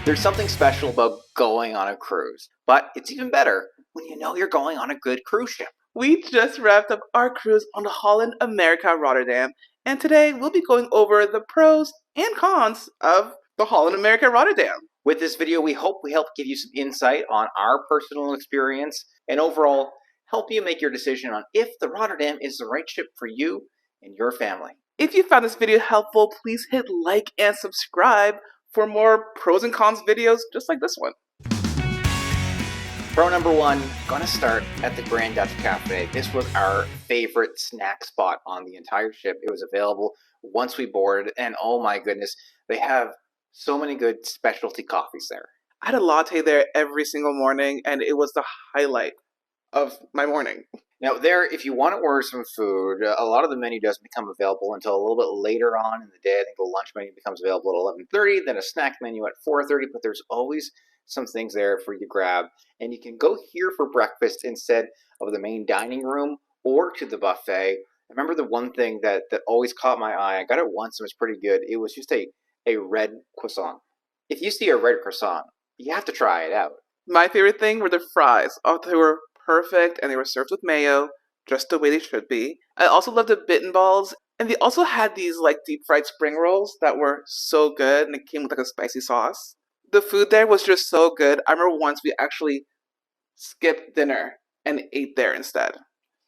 There's something special about going on a cruise, but it's even better when you know you're going on a good cruise ship. We just wrapped up our cruise on the Holland America Rotterdam, and today we'll be going over the pros and cons of the Holland America Rotterdam. With this video, we hope we help give you some insight on our personal experience and overall help you make your decision on if the Rotterdam is the right ship for you and your family. If you found this video helpful, please hit like and subscribe for more pros and cons videos just like this one. Pro number one, gonna start at the Grand Dutch Cafe. This was our favorite snack spot on the entire ship. It was available once we boarded, and oh my goodness, they have so many good specialty coffees there. I had a latte there every single morning, and it was the highlight of my morning. Now there, if you want to order some food, a lot of the menu doesn't become available until a little bit later on in the day. I think the lunch menu becomes available at 11:30, then a snack menu at 4:30, but there's always some things there for you to grab. And you can go here for breakfast instead of the main dining room or to the buffet. I remember the one thing that always caught my eye, I got it once and it was pretty good. It was just a red croissant. If you see a red croissant, you have to try it out. My favorite thing were the fries. Oh, they were perfect, and they were served with mayo, just the way they should be. I also loved the bitten balls, and they also had these like deep fried spring rolls that were so good, and it came with like a spicy sauce. The food there was just so good. I remember once we actually skipped dinner and ate there instead.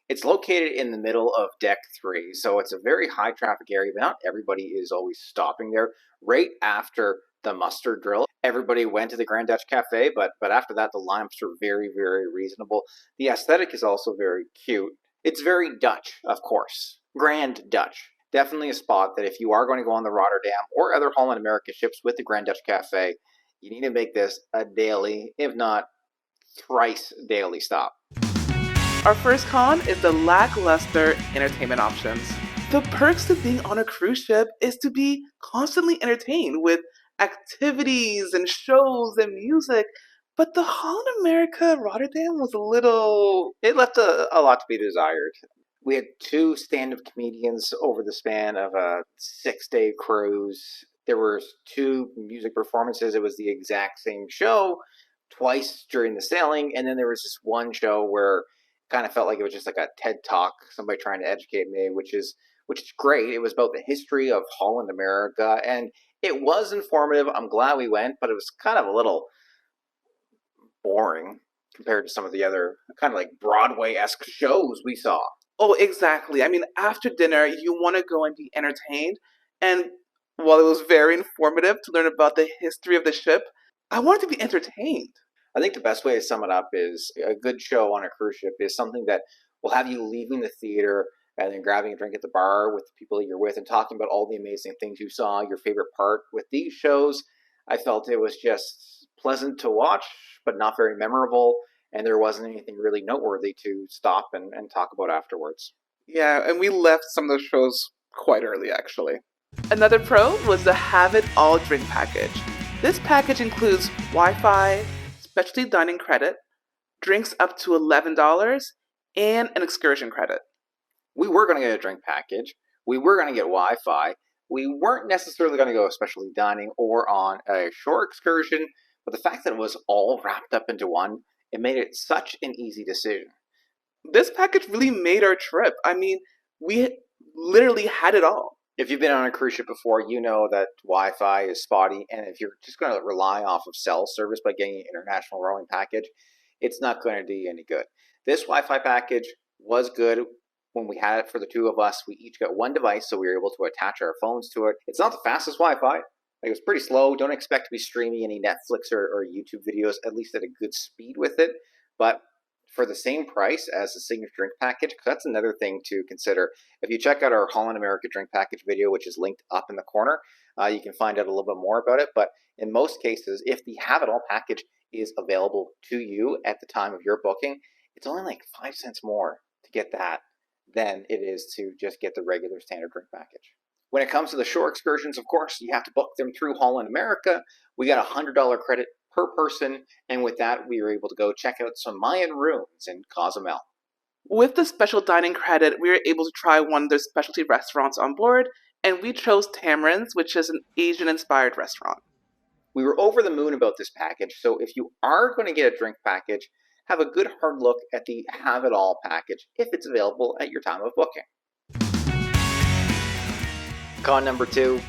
It's located in the middle of Deck 3, so it's a very high traffic area, but not everybody is always stopping there. Right after the muster drill, everybody went to the Grand Dutch Cafe, but after that, the lineups were very, very reasonable. The aesthetic is also very cute. It's very Dutch, of course. Grand Dutch. Definitely a spot that if you are going to go on the Rotterdam or other Holland America ships with the Grand Dutch Cafe, you need to make this a daily, if not thrice daily stop. Our first con is the lackluster entertainment options. The perks to being on a cruise ship is to be constantly entertained with activities and shows and music, but the Holland America Rotterdam was a little... It left a lot to be desired. We had 2 stand-up comedians over the span of a 6-day cruise. There were 2 music performances. It was the exact same show twice during the sailing, and then there was this one show where it kind of felt like it was just like a TED Talk, somebody trying to educate me, which is great. It was about the history of Holland America, and it was informative. I'm glad we went, but it was kind of a little boring compared to some of the other kind of like Broadway-esque shows we saw. Oh, exactly. I mean, after dinner, you want to go and be entertained, and while it was very informative to learn about the history of the ship, I wanted to be entertained. I think the best way to sum it up is a good show on a cruise ship is something that will have you leaving the theater and then grabbing a drink at the bar with the people you're with and talking about all the amazing things you saw, your favorite part. With these shows, I felt it was just pleasant to watch, but not very memorable, and there wasn't anything really noteworthy to stop and talk about afterwards. Yeah, and we left some of those shows quite early, actually. Another pro was the Have It All drink package. This package includes Wi-Fi, specialty dining credit, drinks up to $11, and an excursion credit. We were going to get a drink package. We were going to get Wi-Fi. We weren't necessarily going to go specialty dining or on a shore excursion, but the fact that it was all wrapped up into one, it made it such an easy decision. This package really made our trip. I mean, we literally had it all. If you've been on a cruise ship before, you know that Wi-Fi is spotty, and if you're just going to rely off of cell service by getting an international roaming package, it's not going to do you any good. This Wi-Fi package was good. When we had it for the 2 of us, we each got 1 device, so we were able to attach our phones to it. It's not the fastest Wi-Fi. It was pretty slow. Don't expect to be streaming any Netflix or YouTube videos, at least at a good speed with it. But for the same price as the signature drink package, because that's another thing to consider. If you check out our Holland America drink package video, which is linked up in the corner, you can find out a little bit more about it. But in most cases, if the Have It All package is available to you at the time of your booking, it's only like 5 cents more to get that than it is to just get the regular standard drink package. When it comes to the shore excursions, of course, you have to book them through Holland America. We got a $100 credit per person, and with that, we were able to go check out some Mayan ruins in Cozumel. With the special dining credit, we were able to try one of their specialty restaurants on board, and we chose Tamarins, which is an Asian-inspired restaurant. We were over the moon about this package, so if you are going to get a drink package, have a good hard look at the Have It All package if it's available at your time of booking. Con number 2,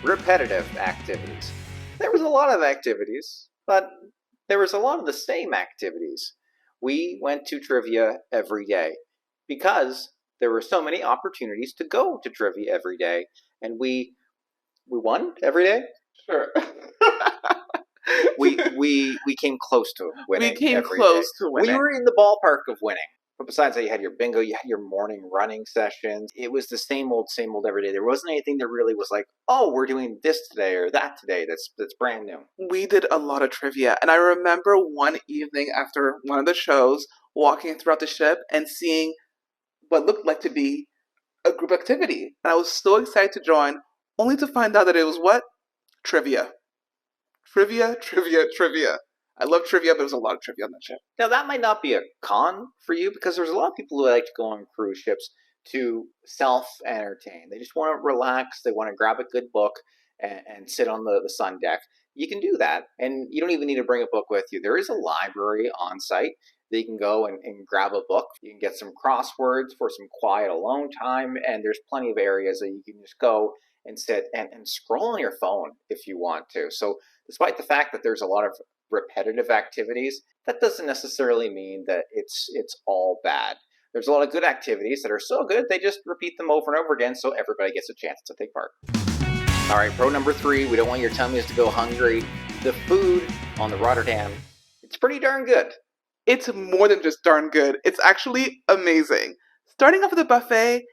repetitive activities. There was a lot of activities, but there was a lot of the same activities. We went to trivia every day because there were so many opportunities to go to trivia every day, and we won every day. Sure. we came close to winning. We came every close day. to winning. We were in the ballpark of winning. But besides that, you had your bingo, you had your morning running sessions. It was the same old every day. There wasn't anything that really was like, oh, we're doing this today or that today. That's brand new. We did a lot of trivia, and I remember one evening after one of the shows, walking throughout the ship and seeing what looked like to be a group activity. And I was so excited to join, only to find out that it was what? Trivia. Trivia. I love trivia, but there was a lot of trivia on that ship. Now, that might not be a con for you because there's a lot of people who like to go on cruise ships to self-entertain. They just want to relax. They want to grab a good book and sit on the sun deck. You can do that, and you don't even need to bring a book with you. There is a library on site that you can go and grab a book. You can get some crosswords for some quiet alone time, and there's plenty of areas that you can just go and sit and scroll on your phone if you want to. So despite the fact that there's a lot of repetitive activities, that doesn't necessarily mean that it's all bad. There's a lot of good activities that are so good, they just repeat them over and over again so everybody gets a chance to take part. All right, pro number 3, we don't want your tummies to go hungry. The food on the Rotterdam, it's pretty darn good. It's more than just darn good. It's actually amazing. Starting off with the buffet,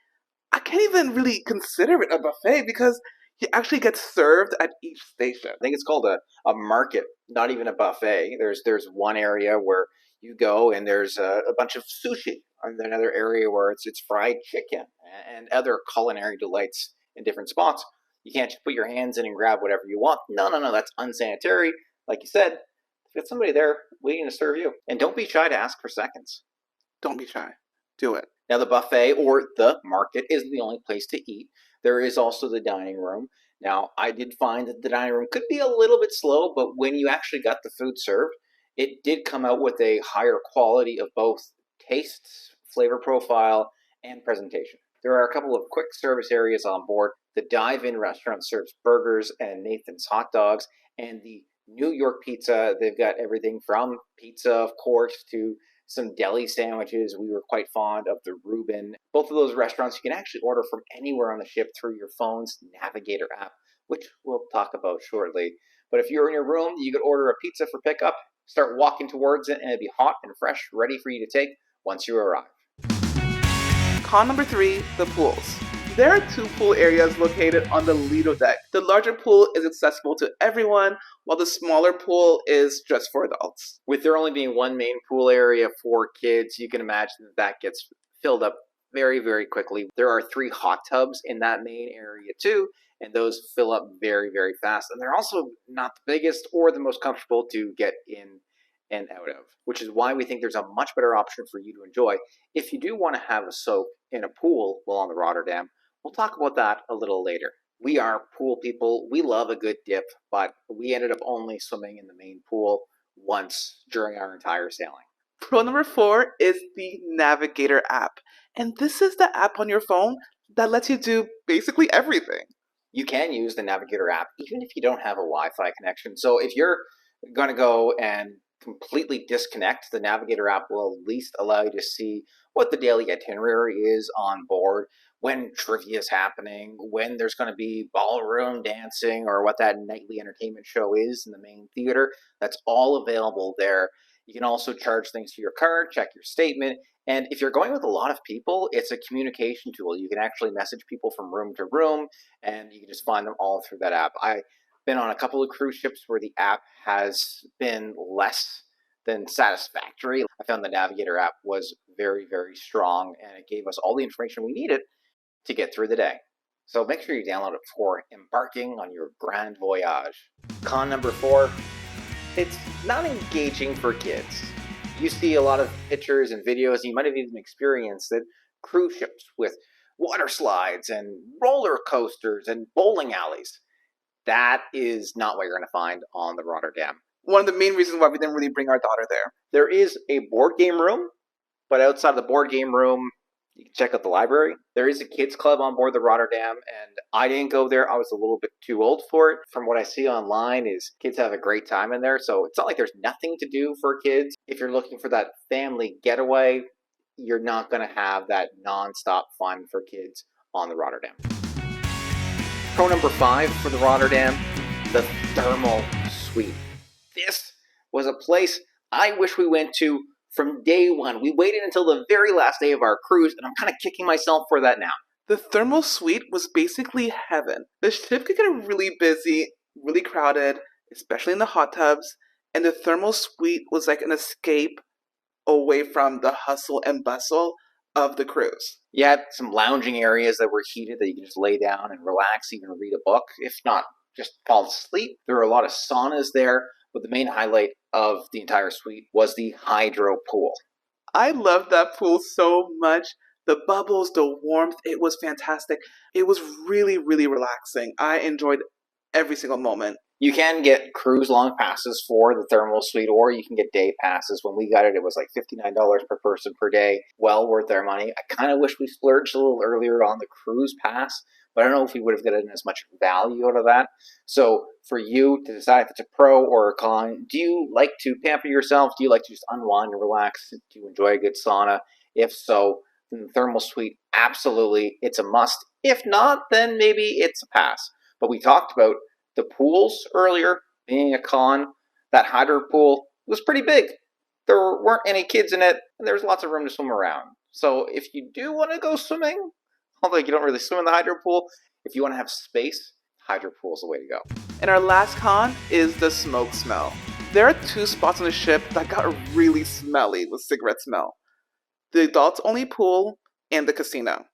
I can't even really consider it a buffet because you actually get served at each station. I think it's called a market, not even a buffet. There's one area where you go and there's a bunch of sushi, and another area where it's fried chicken and other culinary delights in different spots. You can't just put your hands in and grab whatever you want. No, that's unsanitary. Like you said, there's somebody there waiting to serve you. And don't be shy to ask for seconds. Don't be shy. Do it. Now, the buffet or the market isn't the only place to eat. There is also the dining room. Now, I did find that the dining room could be a little bit slow, but when you actually got the food served, it did come out with a higher quality of both taste, flavor profile, and presentation. There are a couple of quick service areas on board. The dive-in restaurant serves burgers and Nathan's hot dogs, and the New York pizza, they've got everything from pizza, of course, to some deli sandwiches. We were quite fond of the Reuben. Both of those restaurants you can actually order from anywhere on the ship through your phone's Navigator app, which we'll talk about shortly. But if you're in your room, you could order a pizza for pickup, start walking towards it, and it'd be hot and fresh, ready for you to take once you arrive. Con number 3, the pools. There are 2 pool areas located on the Lido deck. The larger pool is accessible to everyone, while the smaller pool is just for adults. With there only being one main pool area for kids, you can imagine that gets filled up very, very quickly. There are 3 hot tubs in that main area too, and those fill up very, very fast. And they're also not the biggest or the most comfortable to get in and out of, which is why we think there's a much better option for you to enjoy if you do want to have a soak in a pool while on the Rotterdam. We'll talk about that a little later. We are pool people. We love a good dip, but we ended up only swimming in the main pool once during our entire sailing. Pro number 4 is the Navigator app. And this is the app on your phone that lets you do basically everything. You can use the Navigator app even if you don't have a Wi-Fi connection. So if you're going to go and completely disconnect, the Navigator app will at least allow you to see what the daily itinerary is on board, when trivia is happening, when there's going to be ballroom dancing, or what that nightly entertainment show is in the main theater. That's all available there. You can also charge things to your card, check your statement, and if you're going with a lot of people, it's a communication tool. You can actually message people from room to room, and you can just find them all through that app. I've been on a couple of cruise ships where the app has been less than satisfactory. I found the Navigator app was very, very strong, and it gave us all the information we needed to get through the day. So make sure you download it before embarking on your grand voyage. Con number 4, it's not engaging for kids. You see a lot of pictures and videos, and you might have even experienced it, cruise ships with water slides and roller coasters and bowling alleys. That is not what you're going to find on the Rotterdam. One of the main reasons why we didn't really bring our daughter there. There is a board game room, but outside of the board game room, you can check out the library. There is a kids club on board the Rotterdam, and I didn't go there. I was a little bit too old for it. From what I see online is kids have a great time in there, so it's not like there's nothing to do for kids. If you're looking for that family getaway, you're not going to have that non-stop fun for kids on the Rotterdam. Pro number 5 for the Rotterdam, the thermal suite. This was a place I wish we went to from day one. We waited until the very last day of our cruise, and I'm kind of kicking myself for that now. The thermal suite was basically heaven. The ship could get really busy, really crowded, especially in the hot tubs, and the thermal suite was like an escape away from the hustle and bustle of the cruise. You had some lounging areas that were heated that you can just lay down and relax, even read a book, if not just fall asleep. There were a lot of saunas there, but the main highlight of the entire suite was the hydro pool. I loved that pool so much. The bubbles, the warmth, it was fantastic. It was really, really relaxing. I enjoyed every single moment. You can get cruise long passes for the thermal suite, or you can get day passes. When we got it, it was like $59 per person per day. Well worth our money. I kind of wish we splurged a little earlier on the cruise pass, but I don't know if we would have gotten as much value out of that. So for you to decide if it's a pro or a con, do you like to pamper yourself? Do you like to just unwind and relax? Do you enjoy a good sauna? If so, then the thermal suite, absolutely, it's a must. If not, then maybe it's a pass. But we talked about the pools earlier being a con. That hydro pool was pretty big. There weren't any kids in it, and there was lots of room to swim around. So if you do want to go swimming, although you don't really swim in the hydro pool, if you want to have space, hydro pool is the way to go. And our last con is the smoke smell. There are 2 spots on the ship that got really smelly with cigarette smell. The adults only pool and the casino.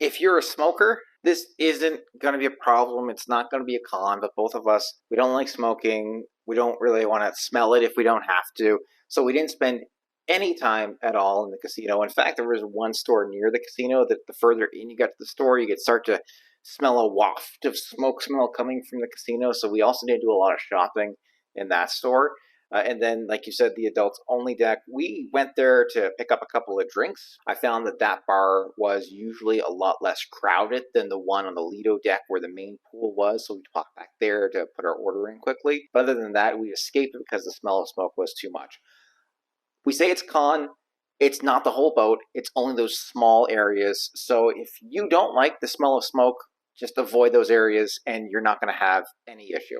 If you're a smoker, this isn't going to be a problem. It's not going to be a con, but both of us, we don't like smoking. We don't really want to smell it if we don't have to. So we didn't spend any time at all in the casino. In fact, there was one store near the casino that the further in you got to the store, you could start to smell a waft of smoke smell coming from the casino. So we also didn't do a lot of shopping in that store. And then, like you said, the adults only deck. We went there to pick up a couple of drinks. I found that that bar was usually a lot less crowded than the one on the Lido deck where the main pool was. So we walked back there to put our order in quickly. But other than that, we escaped because the smell of smoke was too much. We say it's con. It's not the whole boat. It's only those small areas. So if you don't like the smell of smoke, just avoid those areas and you're not going to have any issue.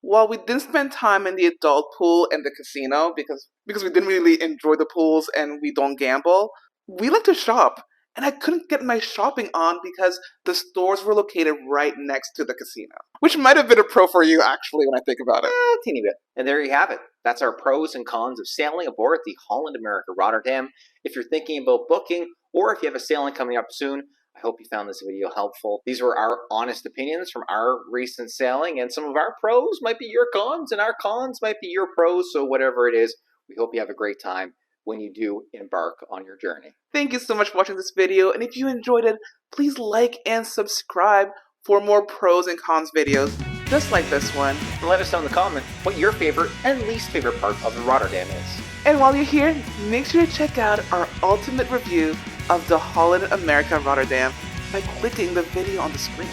While we didn't spend time in the adult pool and the casino because we didn't really enjoy the pools and we don't gamble, we like to shop. And I couldn't get my shopping on because the stores were located right next to the casino. Which might have been a pro for you, actually, when I think about it. A teeny bit. And there you have it. That's our pros and cons of sailing aboard the Holland America Rotterdam. If you're thinking about booking, or if you have a sailing coming up soon, I hope you found this video helpful. These were our honest opinions from our recent sailing, and some of our pros might be your cons, and our cons might be your pros, so whatever it is, we hope you have a great time when you do embark on your journey. Thank you so much for watching this video, and if you enjoyed it, please like and subscribe for more pros and cons videos, just like this one. And let us know in the comments what your favorite and least favorite part of the Rotterdam is. And while you're here, make sure to check out our ultimate review of the Holland America Rotterdam by clicking the video on the screen.